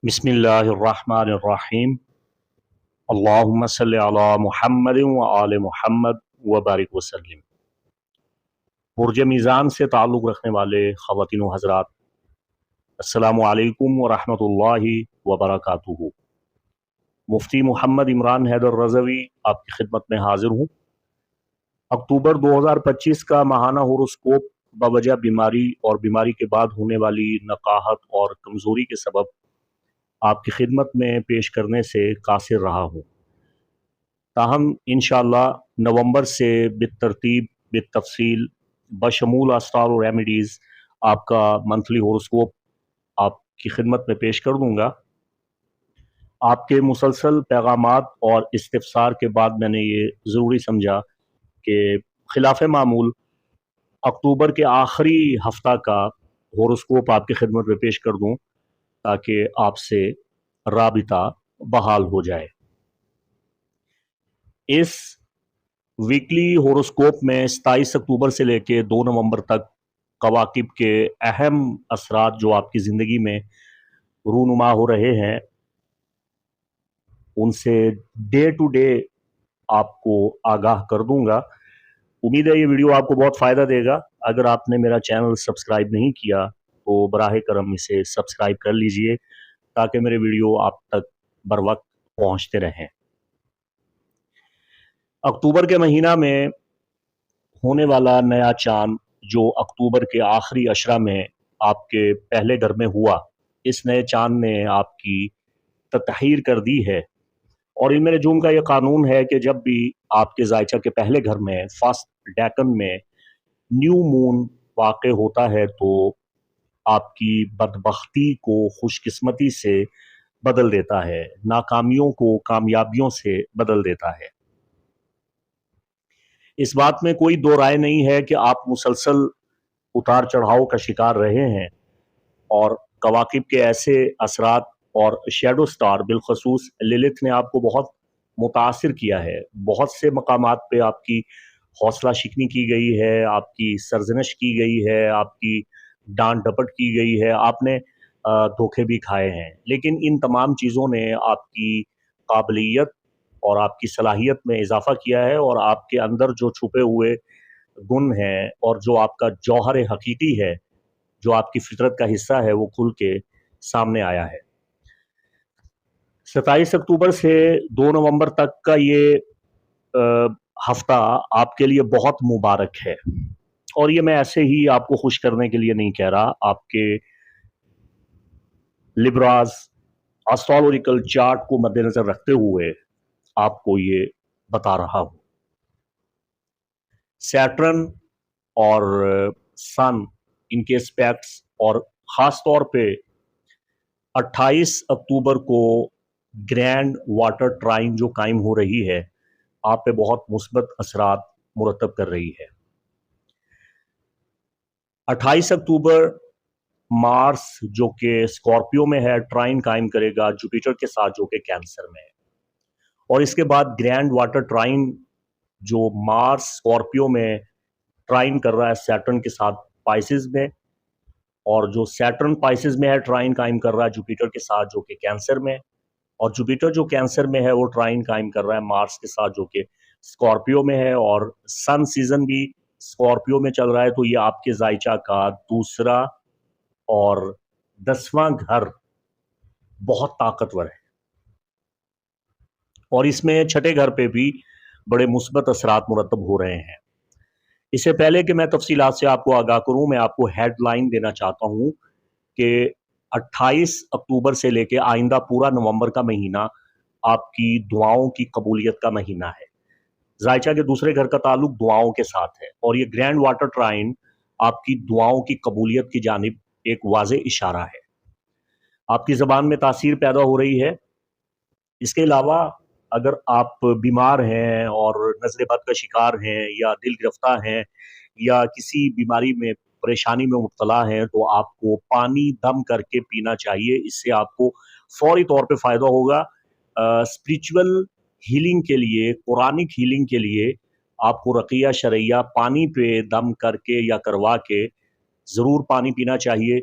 बिस्मिल्लाहिर्रहमानिर्रहीम। अल्लाहुम्मा सल्लि अला मुहम्मद व आले मुहम्मद व बारिक वसल्लिम। बुर्ज मीज़ान से ताल्लुक़ रखने वाले ख़वातीन व हज़रात, अस्सलामु अलैकुम व रहमतुल्लाहि व बरकातुहू। मुफ्ती मोहम्मद इमरान हैदर रज़वी आपकी खिदमत में हाजिर हूँ। अक्टूबर 2025 का माहाना होरोस्कोप बवजह बीमारी और बीमारी के बाद होने वाली नकाहत और कमज़ोरी के सबब आपकी खिदमत में पेश करने से कासिर रहा हूँ। ताहम इंशाअल्लाह नवंबर से बितरतीब बितफसील बशमूल अस्रार और रेमेडीज़ आपका मंथली होरोस्कोप आपकी खिदमत में पेश कर दूंगा। आपके मुसलसल पैगामात और इस्तिफ़सार के बाद मैंने ये ज़रूरी समझा कि खिलाफ मामूल अक्टूबर के आखिरी हफ्ता का होरोस्कोप आपकी खिदमत में पेश कर दूं ताकि आपसे राबिता बहाल हो जाए। इस वीकली होरोस्कोप में 27 अक्टूबर से लेकर 2 नवंबर तक कवाकिब के अहम असरात जो आपकी ज़िंदगी में रूनुमा हो रहे हैं उनसे डे टू डे आपको आगाह कर दूंगा। उम्मीद है ये वीडियो आपको बहुत फ़ायदा देगा। अगर आपने मेरा चैनल सब्सक्राइब नहीं किया तो बराह करम इसे सब्सक्राइब कर लीजिए ताकि मेरे वीडियो आप तक बर वक्त पहुँचते रहें। अक्टूबर के महीना में होने वाला नया चांद जो अक्टूबर के आखिरी अशरा में आपके पहले घर में हुआ, इस नए चांद ने आपकी ततहीर कर दी है। और इल्म नजूम का यह कानून है कि जब भी आपके जायचा के पहले घर में फर्स्ट डेकन में न्यू मून वाक़ होता है तो आपकी बदबख्ती को खुशकिस्मती से बदल देता है, नाकामियों को कामयाबियों से बदल देता है। इस बात में कोई दो राय नहीं है कि आप मुसलसल उतार चढ़ाव का शिकार रहे हैं और कवाकिब के ऐसे असरात और शेडो स्टार बिलखसूस लिलिथ ने आपको बहुत मुतासिर किया है। बहुत से मकामात पे आपकी हौसला शिकनी की गई है, आपकी सरजनश की गई है, आपकी डांट डपट की गई है, आपने धोखे भी खाए हैं। लेकिन इन तमाम चीज़ों ने आपकी काबिलियत और आपकी सलाहियत में इजाफा किया है और आपके अंदर जो छुपे हुए गुण हैं और जो आपका जौहर हकीकी है, जो आपकी फितरत का हिस्सा है, वो खुल के सामने आया है। 27 अक्टूबर से 2 नवंबर तक का ये हफ्ता आपके लिए बहुत मुबारक है और ये मैं ऐसे ही आपको खुश करने के लिए नहीं कह रहा। आपके लिब्राज एस्ट्रोलॉजिकल चार्ट को मद्देनजर रखते हुए आपको ये बता रहा हूं। सैटर्न और सन इनके एस्पेक्ट्स और ख़ास तौर पे 28 अक्टूबर को ग्रैंड वाटर ट्राइन जो कायम हो रही है, आप पे बहुत मुस्बत असरात मुरतब कर रही है। 28 अक्टूबर मार्स जो कि स्कॉर्पियो में है ट्राइन कायम करेगा जुपिटर के साथ जो कि कैंसर में है। और इसके बाद ग्रैंड वाटर ट्राइन जो मार्स स्कॉर्पियो में ट्राइन कर रहा है सैटर्न के साथ पाइसिस में, और जो सैटर्न पाइसिस में है ट्राइन कायम कर रहा है जुपिटर के साथ जो कि कैंसर में, और जुपिटर जो कैंसर में है वो ट्राइन कायम कर रहा है मार्स के साथ जो कि स्कॉर्पियो में है, और सन सीजन भी स्कॉर्पियो में चल रहा है। तो ये आपके जायचा का दूसरा और 10वां घर बहुत ताकतवर है और इसमें छठे घर पे भी बड़े मुस्बत असरात मुरतब हो रहे हैं। इससे पहले कि मैं तफसीलात से आपको आगाह करूं, मैं आपको हेडलाइन देना चाहता हूं कि 28 अक्टूबर से लेकर आइंदा पूरा नवंबर का महीना आपकी दुआओं की कबूलियत का महीना है। जायचा के दूसरे घर का ताल्लुक दुआओं के साथ है और ये ग्रैंड वाटर ट्राइन आपकी दुआओं की कबूलियत की जानिब एक वाज़े इशारा है। आपकी ज़बान में तासीर पैदा हो रही है। इसके अलावा अगर आप बीमार हैं और नज़र बद का शिकार हैं या दिल गिरफ्तार हैं या किसी बीमारी में परेशानी में मुब्तला हैं तो आपको पानी दम करके पीना चाहिए। इससे आपको फौरी तौर पे फ़ायदा होगा। स्पिरिचुअल हीलिंग के लिए, कुरानिक हीलिंग के लिए आपको रक़िया शरैया पानी पे दम करके या करवा के ज़रूर पानी पीना चाहिए।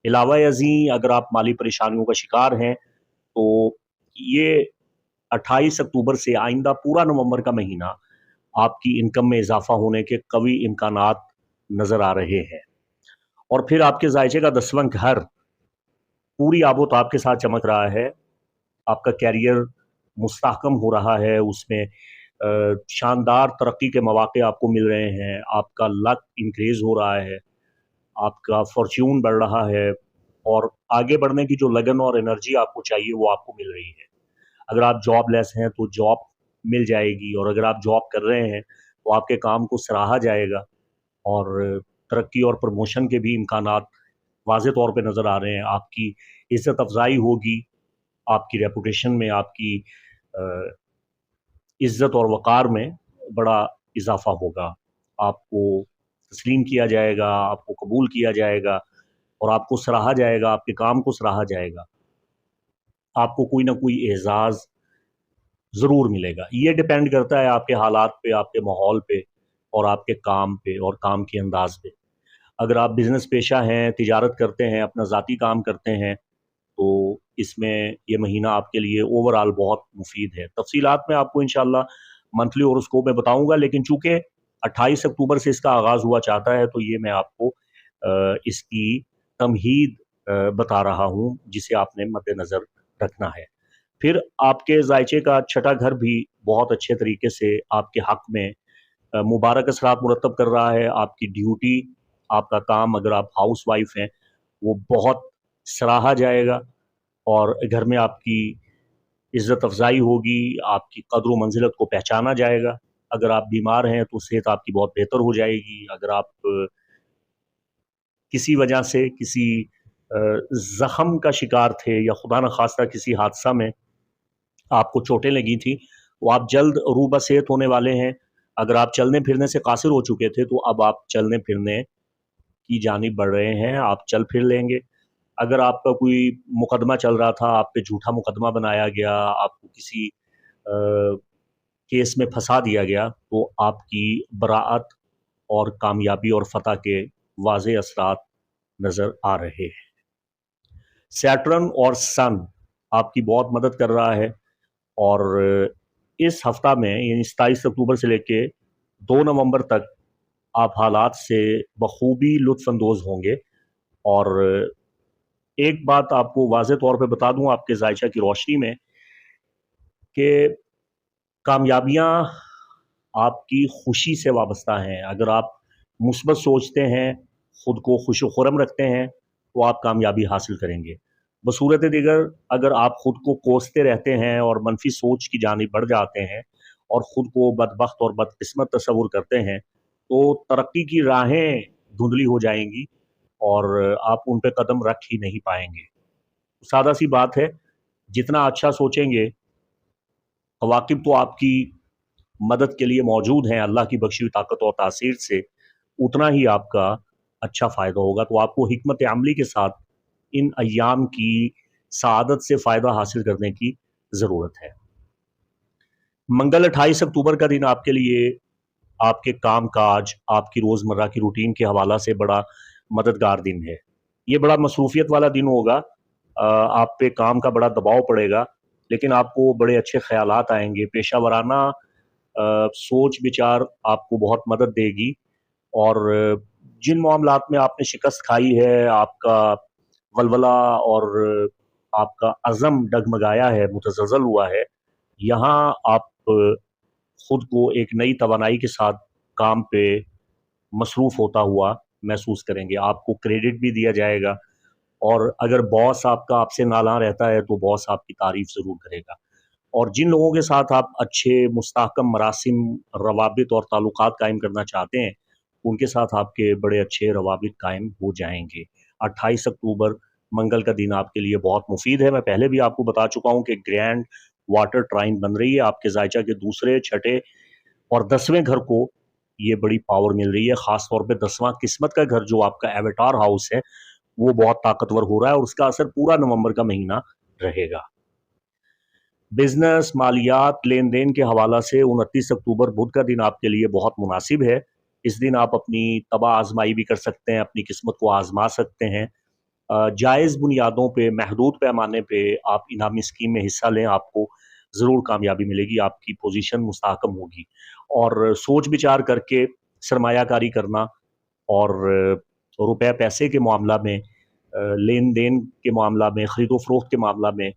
علاوہ ازیں اگر آپ مالی پریشانیوں کا شکار ہیں تو یہ 28 اکتوبر سے آئندہ پورا نومبر کا مہینہ آپ کی انکم میں اضافہ ہونے کے قوی امکانات نظر آ رہے ہیں۔ اور پھر آپ کے ذائچے کا 10واں گھر پوری آب و تاب کے ساتھ چمک رہا ہے، آپ کا کیریئر مستحکم ہو رہا ہے، اس میں شاندار ترقی کے مواقع آپ کو مل رہے ہیں، آپ کا لک انکریز ہو رہا ہے، آپ کا فارچیون بڑھ رہا ہے، اور آگے بڑھنے کی جو لگن اور انرجی آپ کو چاہیے وہ آپ کو مل رہی ہے۔ اگر آپ جاب لیس ہیں تو جاب مل جائے گی، اور اگر آپ جاب کر رہے ہیں تو آپ کے کام کو سراہا جائے گا، اور ترقی اور پروموشن کے بھی امکانات واضح طور پہ نظر آ رہے ہیں۔ آپ کی عزت افزائی ہوگی، آپ کی ریپوٹیشن میں، آپ کی عزت اور وقار میں بڑا اضافہ ہوگا، آپ کو تسلیم کیا جائے گا، آپ کو قبول کیا جائے گا، اور آپ کو سراہا جائے گا، آپ کے کام کو سراہا جائے گا، آپ کو کوئی نہ کوئی اعزاز ضرور ملے گا۔ یہ ڈیپینڈ کرتا ہے آپ کے حالات پہ، آپ کے ماحول پہ، اور آپ کے کام پہ اور کام کے انداز پہ۔ اگر آپ بزنس پیشہ ہیں، تجارت کرتے ہیں، اپنا ذاتی کام کرتے ہیں، تو اس میں یہ مہینہ آپ کے لیے اوورآل بہت مفید ہے۔ تفصیلات میں آپ کو انشاءاللہ منتھلی ہوراسکوپ میں بتاؤں گا، لیکن چونکہ 28 اکتوبر سے اس کا آغاز ہوا چاہتا ہے تو یہ میں آپ کو اس کی تمہید بتا رہا ہوں، جسے آپ نے مد نظر رکھنا ہے۔ پھر آپ کے ذائچے کا 6واں گھر بھی بہت اچھے طریقے سے آپ کے حق میں مبارک اثرات مرتب کر رہا ہے۔ آپ کی ڈیوٹی، آپ کا کام، اگر آپ ہاؤس وائف ہیں، وہ بہت سراہا جائے گا، اور گھر میں آپ کی عزت افزائی ہوگی، آپ کی قدر و منزلت کو پہچانا جائے گا۔ اگر آپ بیمار ہیں تو صحت آپ کی بہت بہتر ہو جائے گی۔ اگر آپ کسی وجہ سے کسی زخم کا شکار تھے، یا خدا نخواستہ کسی حادثہ میں آپ کو چوٹیں لگی تھی، وہ آپ جلد روبہ صحت ہونے والے ہیں۔ اگر آپ چلنے پھرنے سے قاصر ہو چکے تھے تو اب آپ چلنے پھرنے کی جانب بڑھ رہے ہیں، آپ چل پھر لیں گے۔ اگر آپ کا کوئی مقدمہ چل رہا تھا، آپ پہ جھوٹا مقدمہ بنایا گیا، آپ کو کسی کیس میں پھنسا دیا گیا، تو آپ کی براعت اور کامیابی اور فتح کے واضح اثرات نظر آ رہے ہیں۔ سیٹرن اور سن آپ کی بہت مدد کر رہا ہے، اور اس ہفتہ میں یعنی 27 اکتوبر سے لے کے 2 نومبر تک آپ حالات سے بخوبی لطف اندوز ہوں گے۔ اور ایک بات آپ کو واضح طور پہ بتا دوں آپ کے ذائچہ کی روشنی میں، کہ کامیابیاں آپ کی خوشی سے وابستہ ہیں۔ اگر آپ مثبت سوچتے ہیں، خود کو خوش و خرم رکھتے ہیں، تو آپ کامیابی حاصل کریں گے۔ بصورت دیگر اگر آپ خود کو کوستے رہتے ہیں اور منفی سوچ کی جانب بڑھ جاتے ہیں، اور خود کو بدبخت اور بدقسمت تصور کرتے ہیں، تو ترقی کی راہیں دھندلی ہو جائیں گی، اور آپ ان پہ قدم رکھ ہی نہیں پائیں گے۔ سادہ سی بات ہے، جتنا اچھا سوچیں گے، عواقب تو آپ کی مدد کے لیے موجود ہیں اللہ کی بخشی ہوئی طاقت اور تاثیر سے، اتنا ہی آپ کا اچھا فائدہ ہوگا۔ تو آپ کو حکمت عملی کے ساتھ ان ایام کی سعادت سے فائدہ حاصل کرنے کی ضرورت ہے۔ منگل 28 اکتوبر کا دن آپ کے لیے آپ کے کام کاج، آپ کی روزمرہ کی روٹین کے حوالہ سے بڑا مددگار دن ہے۔ یہ بڑا مصروفیت والا دن ہوگا، آپ پہ کام کا بڑا دباؤ پڑے گا، لیکن آپ کو بڑے اچھے خیالات آئیں گے۔ پیشہ ورانہ سوچ بچار آپ کو بہت مدد دے گی، اور جن معاملات میں آپ نے شکست کھائی ہے، آپ کا ولولہ اور آپ کا عزم ڈگمگایا ہے، متزلزل ہوا ہے، یہاں آپ خود کو ایک نئی توانائی کے ساتھ کام پہ مصروف ہوتا ہوا محسوس کریں گے۔ آپ کو کریڈٹ بھی دیا جائے گا، اور اگر باس آپ کا آپ سے نالاں رہتا ہے تو باس آپ کی تعریف ضرور کرے گا۔ اور جن لوگوں کے ساتھ آپ اچھے مستحکم مراسم، روابط اور تعلقات قائم کرنا چاہتے ہیں، ان کے ساتھ آپ کے بڑے اچھے روابط قائم ہو جائیں گے۔ 28 اکتوبر منگل کا دن آپ کے لیے بہت مفید ہے۔ میں پہلے بھی آپ کو بتا چکا ہوں کہ گرینڈ واٹر ٹرائن بن رہی ہے آپ کے ذائچہ کے 2، 6 اور 10ویں گھر کو یہ بڑی پاور مل رہی ہے۔ خاص طور پہ 10واں قسمت کا گھر جو آپ کا ایویٹار ہاؤس ہے، وہ بہت طاقتور ہو رہا ہے، اور اس کا اثر پورا نومبر کا مہینہ رہے گا۔ بزنس، مالیات، لین دین کے حوالہ سے 29 اکتوبر بدھ کا دن آپ کے لیے بہت مناسب ہے۔ اس دن آپ اپنی طبع آزمائی بھی کر سکتے ہیں، اپنی قسمت کو آزما سکتے ہیں۔ जायज़ बुनियादों पे, महदूद पैमाने पे आप इनामी स्कीम में हिस्सा लें, आपको ज़रूर कामयाबी मिलेगी, आपकी पोजीशन मुस्तहकम होगी। और सोच विचार करके सरमायाकारी करना और रुपए पैसे के मामला में, लेन देन के मामला में, खरीदो फरोख्त के मामला में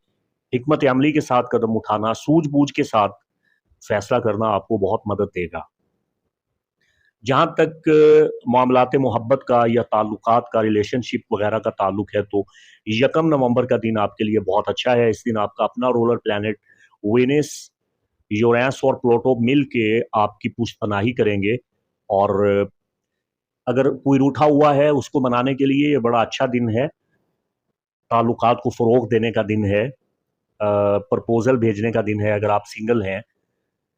हिकमत अमली के साथ कदम उठाना, सूझबूझ के साथ फैसला करना आपको बहुत मदद देगा। जहाँ तक मामलात मोहब्बत का या ताल्लुकात का, रिलेशनशिप वगैरह का ताल्लुक है, तो 1 नवंबर का दिन आपके लिए बहुत अच्छा है। इस दिन आपका अपना रोलर प्लैनेट वेनस, यूरेनस और प्लूटो मिल के आपकी पुष्टपनाही करेंगे, और अगर कोई रूठा हुआ है उसको मनाने के लिए ये बड़ा अच्छा दिन है। ताल्लुकात को फ़रोग़ देने का दिन है, प्रपोज़ल भेजने का दिन है। अगर आप सिंगल हैं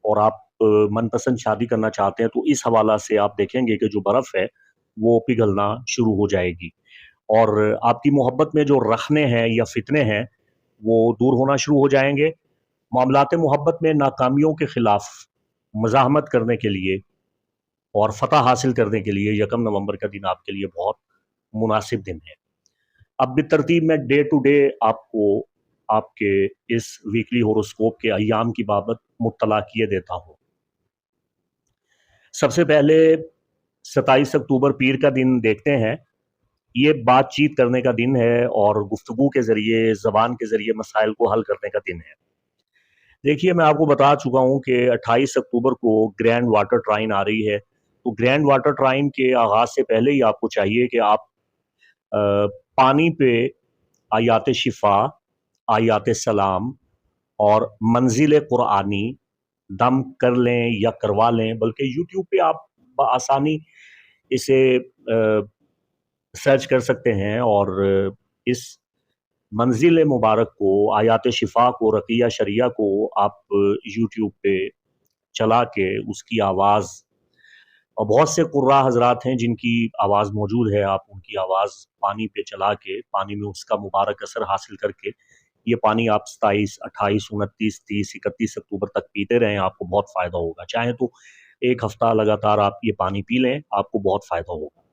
और आप मनपसंद शादी करना चाहते हैं, तो इस हवाला से आप देखेंगे कि जो बर्फ़ है वो पिघलना शुरू हो जाएगी, और आपकी मोहब्बत में जो रखने हैं या फितने हैं वो दूर होना शुरू हो जाएंगे। मामलात मोहब्बत में नाकामियों के ख़िलाफ़ मज़ाहमत करने के लिए और फ़तह हासिल करने के लिए 1 नवंबर का दिन आपके लिए बहुत मुनासिब दिन है। अब बितरतीब मैं डे टू डे आपको आपके इस वीकली होरोस्कोप के अय्याम की बाबत मुत्तला किए देता हूँ। सबसे पहले 27 अक्टूबर पीर का दिन देखते हैं। ये बातचीत करने का दिन है और गुफ्तगू के ज़रिए, ज़बान के ज़रिए मसाइल को हल करने का दिन है। देखिए, मैं आपको बता चुका हूँ कि 28 अक्टूबर को ग्रैंड वाटर ट्राइन आ रही है। तो ग्रैंड वाटर ट्राइन के आगाज़ से पहले ही आपको चाहिए कि आप पानी पे आयात शिफा, आयात सलाम और मंजिल कुरानी दम कर लें या करवा लें, बल्कि यूट्यूब पे आप आसानी इसे सर्च कर सकते हैं, और इस मंजिल मुबारक को, आयात शिफा को, रकिया शरिया को आप यूट्यूब पे चला के उसकी आवाज़, और बहुत से कुर्रा हजरात हैं जिनकी आवाज़ मौजूद है, आप उनकी आवाज़ पानी पे चला के, पानी में उसका मुबारक असर हासिल करके, ये पानी आप 27, 28, 29, 30, 31 अक्टूबर तक पीते रहें, आपको बहुत फ़ायदा होगा। चाहे तो 1 हफ़्ता लगातार आप ये पानी पी लें, आपको बहुत फ़ायदा होगा।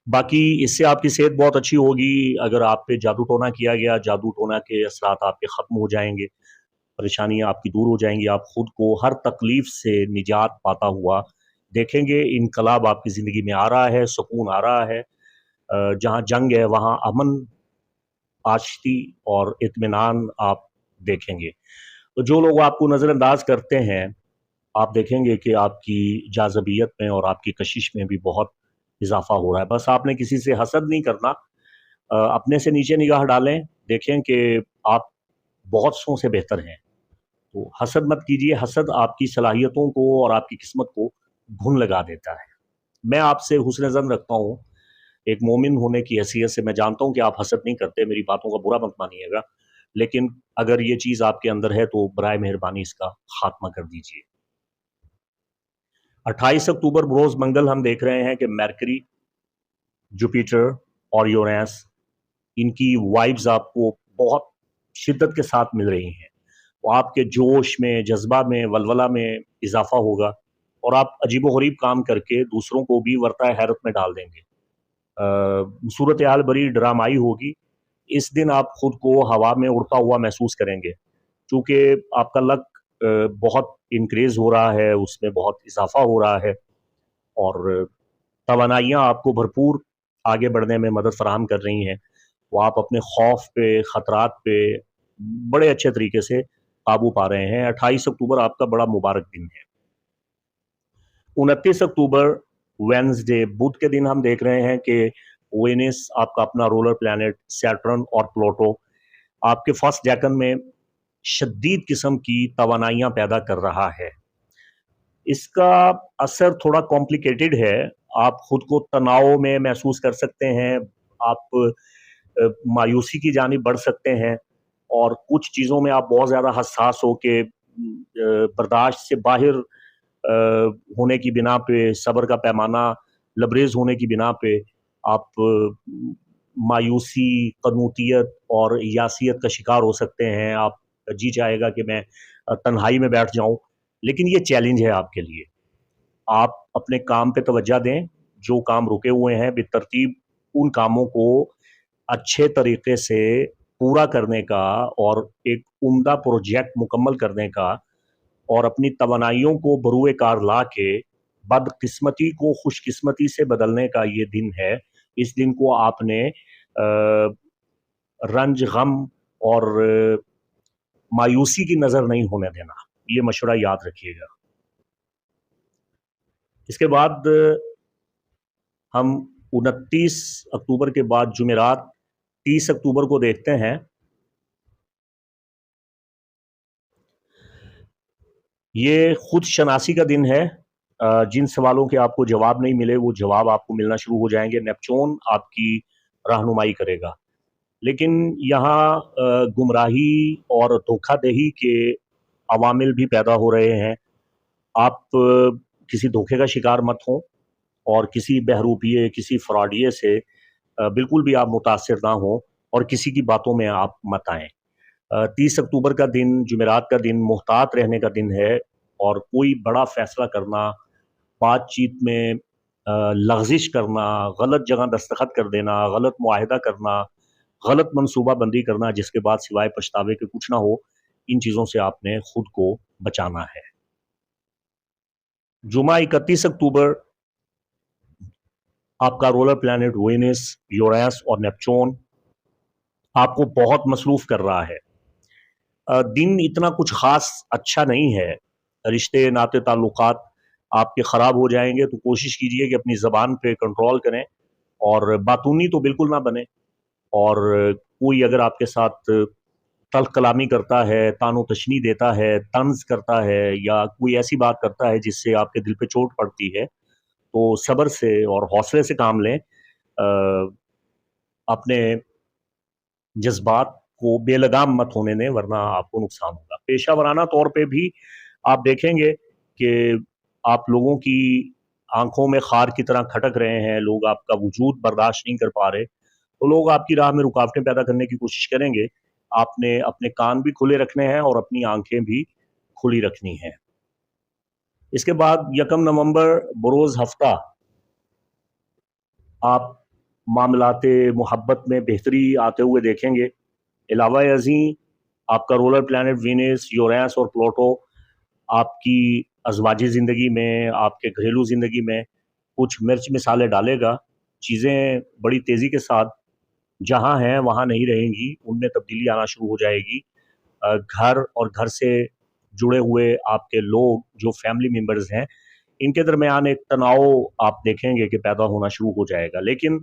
बाकी इससे आपकी सेहत बहुत अच्छी होगी। अगर आप पे जादू टोना किया गया, जादू टोना के असरात आपके ख़त्म हो जाएंगे, परेशानियां आपकी दूर हो जाएंगी, आप खुद को हर तकलीफ से निजात पाता हुआ देखेंगे। इनकलाब आपकी ज़िंदगी में आ रहा है, सुकून आ रहा है। जहाँ जंग है वहाँ अमन, आश्ती और इत्मीनान आप देखेंगे। तो जो लोग आपको नज़रअंदाज करते हैं, आप देखेंगे कि आपकी जाज़बियत में और आपकी कशिश में भी बहुत इजाफा हो रहा है। बस आपने किसी से हसद नहीं करना, अपने से नीचे निगाह डालें, देखें कि आप बहुत सौ से बेहतर हैं। तो हसद मत कीजिए, हसद आपकी सलाहियतों को और आपकी किस्मत को घुन लगा देता है। मैं आपसे हुस्न ज़न रखता हूँ, एक मोमिन होने की हैसियत से। मैं जानता हूँ कि आप हसद नहीं करते, मेरी बातों का बुरा मत मानिएगा, लेकिन अगर ये चीज़ आपके अंदर है तो बराए मेहरबानी इसका खात्मा कर दीजिए। 28 अक्टूबर बरोज़ मंगल हम देख रहे हैं कि मरकरी, जुपिटर और यूरेनस, इनकी वाइब्स आपको बहुत शिद्दत के साथ मिल रही हैं। वो आपके जोश में, जज्बा में, वलवला में इजाफा होगा, और आप अजीबो-गरीब काम करके दूसरों को भी वर्ता हैरत में डाल देंगे। सूरत हाल बड़ी ड्रामाई होगी। इस दिन आप खुद को हवा में उड़ता हुआ महसूस करेंगे, चूँकि आपका लक बहुत इंक्रीज़ हो रहा है, उसमें बहुत इजाफा हो रहा है, और तवानाइयाँ आपको भरपूर आगे बढ़ने में मदद फराहम कर रही हैं। तो आप अपने खौफ पे, ख़तरात पे बड़े अच्छे तरीके से काबू पा रहे हैं। 28 अक्टूबर आपका बड़ा मुबारक दिन है। 29 अक्टूबर वेडनेसडे, बुध के दिन हम देख रहे हैं कि वेनस, आपका अपना रोलर प्लैनेट, सैटर्न और प्लूटो आपके फर्स्ट डेकन में शदीद किस्म की तवानाइयाँ पैदा कर रहा है। इसका असर थोड़ा कॉम्प्लिकेटेड है। आप खुद को तनाव में महसूस कर सकते हैं, आप मायूसी की जानिब बढ़ सकते हैं, और कुछ चीज़ों में आप बहुत ज़्यादा हसास हो के बर्दाश्त से बाहर होने की बिना पे, सब्र का पैमाना लबरेज होने की बिना पे आप मायूसी, कनूतियत और यासियत का शिकार हो सकते हैं। आप जी चाहेगा कि मैं तन्हाई में बैठ जाऊं, लेकिन ये चैलेंज है आपके लिए। आप अपने काम पे तवज्जो दें, जो काम रुके हुए हैं बेतरतीब उन कामों को अच्छे तरीके से पूरा करने का और एक उम्दा प्रोजेक्ट मुकम्मल करने का और अपनी तवानाइयों को बरूए कार ला के बदकिस्मती को खुशकिस्मती से बदलने का ये दिन है। इस दिन को आपने रंज गम और मायूसी की नज़र नहीं होने देना, ये मशवरा याद रखिएगा। इसके बाद हम 29 अक्टूबर के बाद जुमेरात 30 अक्टूबर को देखते हैं। ये खुद शनासी का दिन है। जिन सवालों के आपको जवाब नहीं मिले वो जवाब आपको मिलना शुरू हो जाएंगे। नेपच्यून आपकी रहनुमाई करेगा। लेकिन यहाँ गुमराही और धोखाधही के अवामिल भी पैदा हो रहे हैं। आप किसी धोखे का शिकार मत हों और किसी बहरूपिये, किसी फ्रॉडिये से बिल्कुल भी आप मुतासिर ना हों और किसी की बातों में आप मत आएँ। 30 अक्टूबर का दिन, जुमेरात का दिन मुहतात रहने का दिन है और कोई बड़ा फैसला करना, बातचीत में लग़ज़िश करना, गलत जगह दस्तखत कर देना, गलत मुआहिदा करना, गलत मनसूबा बंदी करना जिसके बाद सिवाय पछतावे के कुछ ना हो, इन चीज़ों से आपने खुद को बचाना है। जुमा 31 अक्टूबर आपका रोलर प्लैनेट वेनस, यूरेनस और नेपच्यून आपको बहुत मसरूफ़ कर रहा है। दिन इतना कुछ ख़ास अच्छा नहीं है। रिश्ते, नाते, ताल्लुकात आपके ख़राब हो जाएंगे, तो कोशिश कीजिए कि अपनी ज़बान पे कंट्रोल करें और बातूनी तो बिल्कुल ना बने। और कोई अगर आपके साथ तल्ख़ कलामी करता है, तानो तशनी देता है, तंज़ करता है या कोई ऐसी बात करता है जिससे आपके दिल पे चोट पड़ती है, तो सब्र से और हौसले से काम लें। अपने जज्बात को बेलगाम मत होने दें, वरना आपको नुकसान होगा। पेशा वराना तौर पे भी आप देखेंगे कि आप लोगों की आंखों में खार की तरह खटक रहे हैं, लोग आपका वजूद बर्दाश्त नहीं कर पा रहे, तो लोग आपकी राह में रुकावटें पैदा करने की कोशिश करेंगे। आपने अपने कान भी खुले रखने हैं और अपनी आंखें भी खुली रखनी हैं। इसके बाद 1 नवंबर बरोज़ हफ्ता आप मामलाते मोहब्बत में बेहतरी आते हुए देखेंगे। अलावा अज़ीं आपका रोलर प्लैनेट वीनस, यूरेनस और प्लूटो आपकी अज़वाजी ज़िंदगी में, आपके घरेलू ज़िंदगी में कुछ मिर्च मिसाले डालेगा। चीज़ें बड़ी तेज़ी के साथ जहाँ हैं वहाँ नहीं रहेंगी, उनमें तब्दीली आना शुरू हो जाएगी। घर और घर से जुड़े हुए आपके लोग जो फैमिली मेंबर्स हैं, इनके दरमियान एक तनाव आप देखेंगे कि पैदा होना शुरू हो जाएगा। लेकिन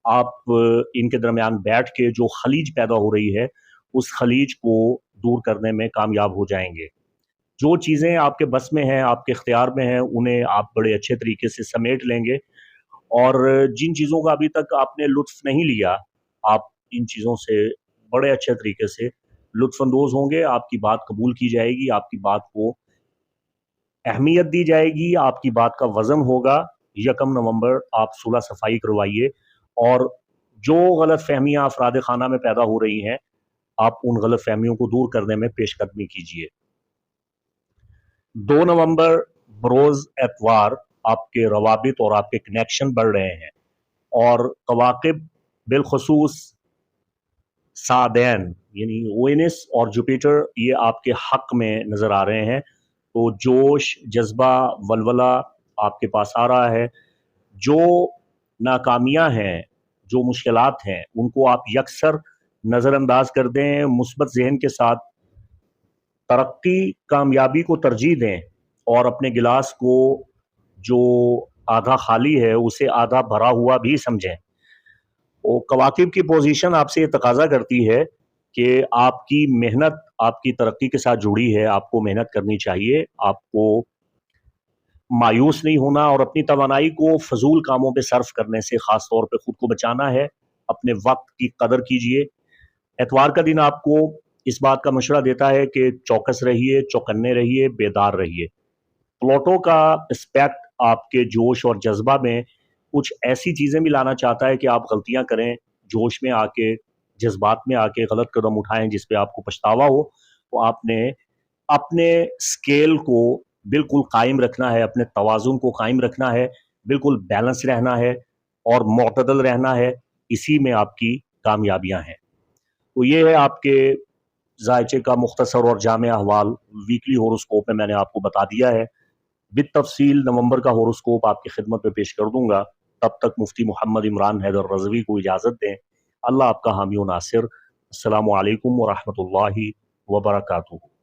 आप इनके दरमियान बैठ के जो खलीज पैदा हो रही है, उस खलीज को दूर करने में कामयाब हो जाएंगे। जो चीज़ें आपके बस में हैं, आपके इख्तियार में हैं, उन्हें आप बड़े अच्छे तरीके से समेट लेंगे और जिन चीज़ों का अभी तक आपने लुत्फ़ नहीं लिया, आप इन चीज़ों से बड़े अच्छे तरीके से लुत्फ़अंदोज़ होंगे। आपकी बात कबूल की जाएगी, आपकी बात को अहमियत दी जाएगी, आपकी बात का वज़न होगा। 1 नवंबर आप सुलह सफ़ाई करवाइए और जो गलतफ़हमियाँ अफ़राद ख़ाना में पैदा हो रही हैं, आप उन गलतफ़हमियों को दूर करने में पेशकदमी कीजिए। 2 नवंबर बरोज़ एतवार आपके रवाबित और आपके कनेक्शन बढ़ रहे हैं और कवाकिब बिलख़ुसूस सादैन यानी वेनस और जुपिटर ये आपके हक़ में नज़र आ रहे हैं। तो जोश, जज़्बा, वलवला आपके पास आ रहा है। जो नाकामियाँ हैं, जो मुश्किलात हैं, उनको आप यकसर नज़रअंदाज कर दें, मुस्बत ज़हन के साथ तरक्की, कामयाबी को तरजीह दें और अपने गिलास को जो आधा खाली है, उसे आधा भरा हुआ भी समझें। वो कवाकिब की पोजीशन आपसे ये तकाज़ा करती है कि आपकी मेहनत आपकी तरक्की के साथ जुड़ी है, आपको मेहनत करनी चाहिए, आपको मायूस नहीं होना और अपनी तवानाई को फ़ज़ूल कामों पे सर्फ़ करने से ख़ास तौर पे खुद को बचाना है। अपने वक़्त की कदर कीजिए। एतवार का दिन आपको इस बात का मशवरा देता है कि चौकस रहिए, चौकन्ने रहिए, बेदार रहिए। प्लूटो का एस्पेक्ट आपके जोश और जज़्बा में कुछ ऐसी चीज़ें भी लाना चाहता है कि आप गलतियाँ करें, जोश में आके, जज़्बात में आके गलत कदम उठाएँ जिस पे आपको पछतावा हो। तो आपने अपने स्केल को बिल्कुल कायम रखना है, अपने तवाज़ुन को कायम रखना है, बिल्कुल बैलेंस रहना है और मुअतदल रहना है। इसी में आपकी کامیابیاں ہیں۔ تو یہ ہے آپ کے ذائچے کا مختصر اور جامع احوال۔ ویکلی ہورoscope میں نے آپ کو بتا دیا ہے، بالتفصیل نومبر کا ہورoscope آپ کی خدمت میں پیش کر دوں گا۔ تب تک مفتی محمد عمران حیدر رضوی کو اجازت دیں۔ اللہ آپ کا حامی و ناصر۔ السلام علیکم ورحمۃ اللہ وبرکاتہ۔